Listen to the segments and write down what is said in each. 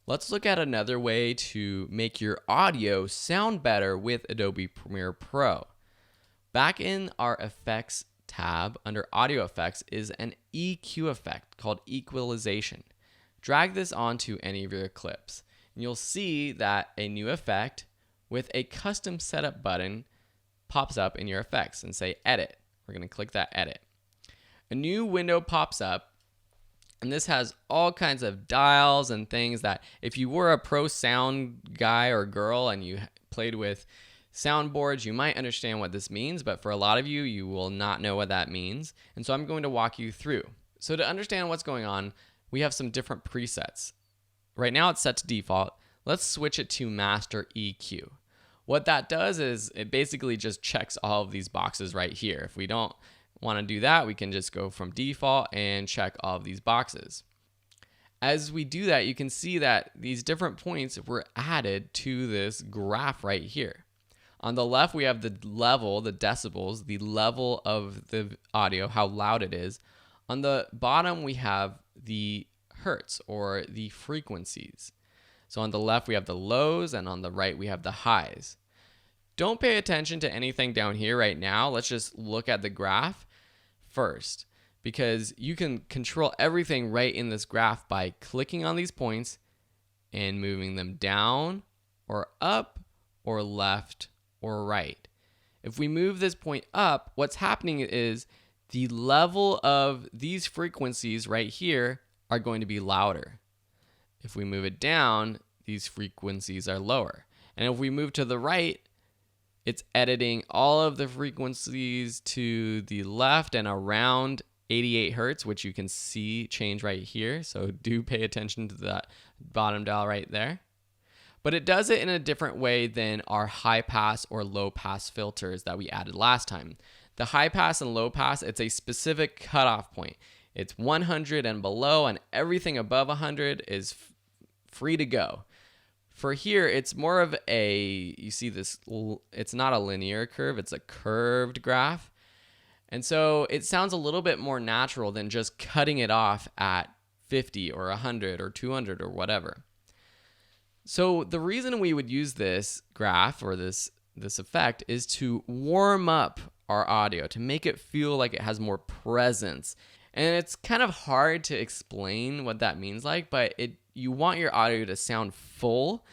Let's look at another way to make your audio sound better with Adobe Premiere Pro. Back in our Effects tab under Audio Effects is an EQ effect called Equalization. Drag this onto any of your clips, and you'll see that a new effect with a custom setup button pops up in your effects and say Edit. We're going to click that Edit. A new window pops up. And this has all kinds of dials and things that if you were a pro sound guy or girl and you played with soundboards, you might understand what this means, but for a lot of you, you will not know what that means. And so I'm going to walk you through. So to understand what's going on, we have some different presets. Right now it's set to default. Let's switch it to Master EQ. What that does is it basically just checks all of these boxes right here. If we don't want to do that, we can just go from default and check all of these boxes. As we do that, you can see that these different points were added to this graph right here. On the left, we have the level, the decibels, the level of the audio, how loud it is. On the bottom, we have the hertz or the frequencies. So on the left, we have the lows, and on the right, we have the highs. Don't pay attention to anything down here right now. Let's just look at the graph first, because you can control everything right in this graph by clicking on these points and moving them down or up or left or right. If we move this point up, what's happening is the level of these frequencies right here are going to be louder. If we move it down, these frequencies are lower. And if we move to the right, it's editing all of the frequencies to the left and around 88 hertz, which you can see change right here. So do pay attention to that bottom dial right there. But it does it in a different way than our high pass or low pass filters that we added last time. The high pass and low pass, it's a specific cutoff point. It's 100 and below, and everything above 100 is free to go. For here, it's more of a, you see this, it's not a linear curve, it's a curved graph. And so it sounds a little bit more natural than just cutting it off at 50 or 100 or 200 or whatever. So the reason we would use this graph or this effect is to warm up our audio, to make it feel like it has more presence. And it's kind of hard to explain what that means but you want your audio to sound full.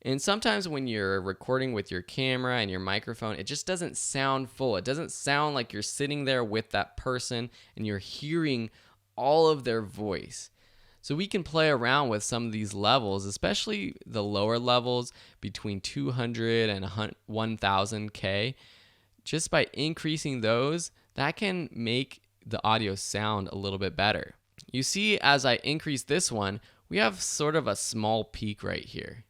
And sometimes when you're recording with your camera and your microphone, it just doesn't sound full. It doesn't sound like you're sitting there with that person and you're hearing all of their voice. So we can play around with some of these levels, especially the lower levels between 200 and 1000K. Just by increasing those, that can make the audio sound a little bit better. You see, as I increase this one, we have sort of a small peak right here.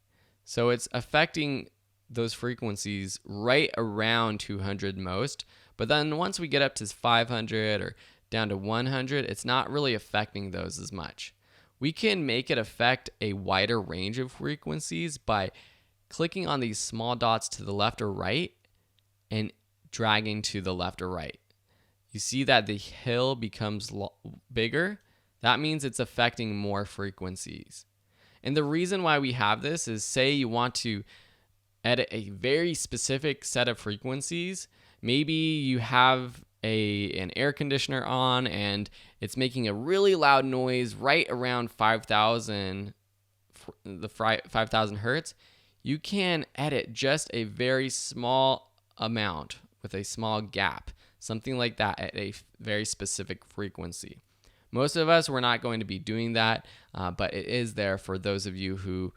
So it's affecting those frequencies right around 200 most. But then once we get up to 500 or down to 100, it's not really affecting those as much. We can make it affect a wider range of frequencies by clicking on these small dots to the left or right and dragging to the left or right. You see that the hill becomes bigger. That means it's affecting more frequencies. And the reason why we have this is, say you want to edit a very specific set of frequencies. Maybe you have an air conditioner on and it's making a really loud noise right around 5,000 hertz. You can edit just a very small amount with a small gap, something like that at a very specific frequency. Most of us, we're not going to be doing that, but it is there for those of you who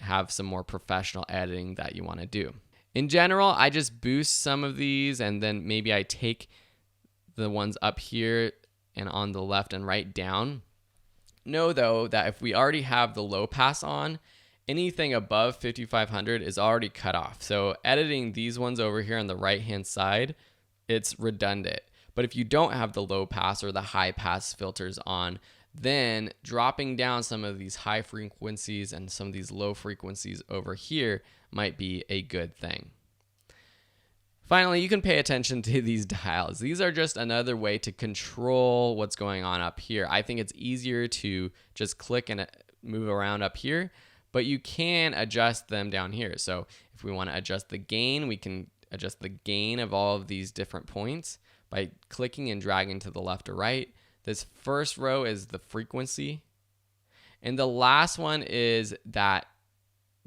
have some more professional editing that you want to do. In general, I just boost some of these and then maybe I take the ones up here and on the left and right down. Know though that if we already have the low pass on, anything above 5500 is already cut off. So editing these ones over here on the right hand side, it's redundant. But if you don't have the low pass or the high pass filters on, then dropping down some of these high frequencies and some of these low frequencies over here might be a good thing. Finally, you can pay attention to these dials. These are just another way to control what's going on up here. I think it's easier to just click and move around up here, but you can adjust them down here. So if we want to adjust the gain, we can adjust the gain of all of these different points by clicking and dragging to the left or right. This first row is the frequency. And the last one is that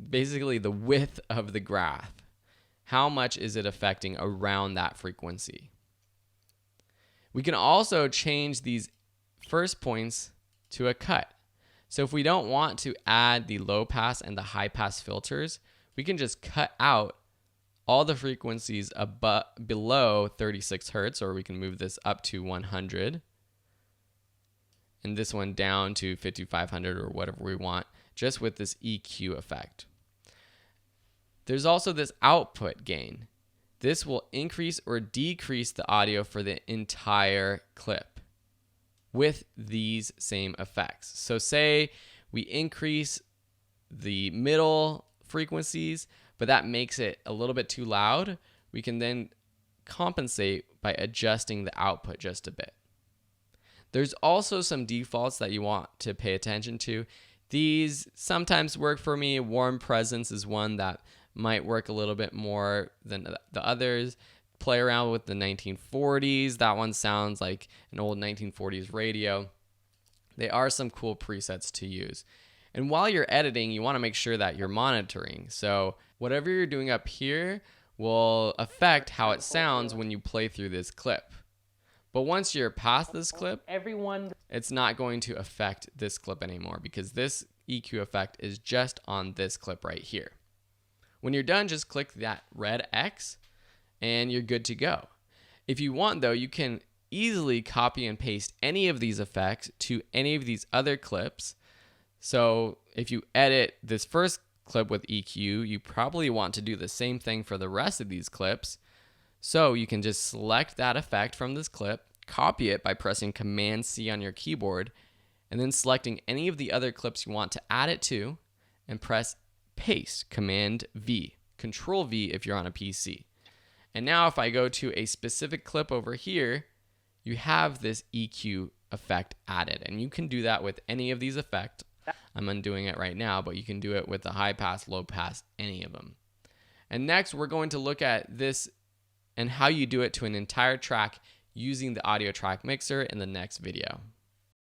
basically the width of the graph. How much is it affecting around that frequency? We can also change these first points to a cut. So if we don't want to add the low pass and the high pass filters, we can just cut out all the frequencies below 36 hertz, or we can move this up to 100 and this one down to 5500 or whatever we want, just with this EQ effect. There's also this output gain. This will increase or decrease the audio for the entire clip with these same effects. So say we increase the middle frequencies, but that makes it a little bit too loud. We can then compensate by adjusting the output just a bit. There's also some defaults that you want to pay attention to. These sometimes work for me. Warm presence is one that might work a little bit more than the others. Play around with the 1940s. That one sounds like an old 1940s radio. They are some cool presets to use. And while you're editing, you want to make sure that you're monitoring. So whatever you're doing up here will affect how it sounds when you play through this clip. But once you're past this clip, it's not going to affect this clip anymore because this EQ effect is just on this clip right here. When you're done, just click that red X and you're good to go. If you want though, you can easily copy and paste any of these effects to any of these other clips. So if you edit this first clip with EQ, you probably want to do the same thing for the rest of these clips. So you can just select that effect from this clip, copy it by pressing Command C on your keyboard, and then selecting any of the other clips you want to add it to, and press Paste, Command V, Control V if you're on a PC. And now if I go to a specific clip over here, you have this EQ effect added, and you can do that with any of these effects. I'm undoing it right now, but you can do it with the high pass, low pass, any of them. And next, we're going to look at this and how you do it to an entire track using the audio track mixer in the next video.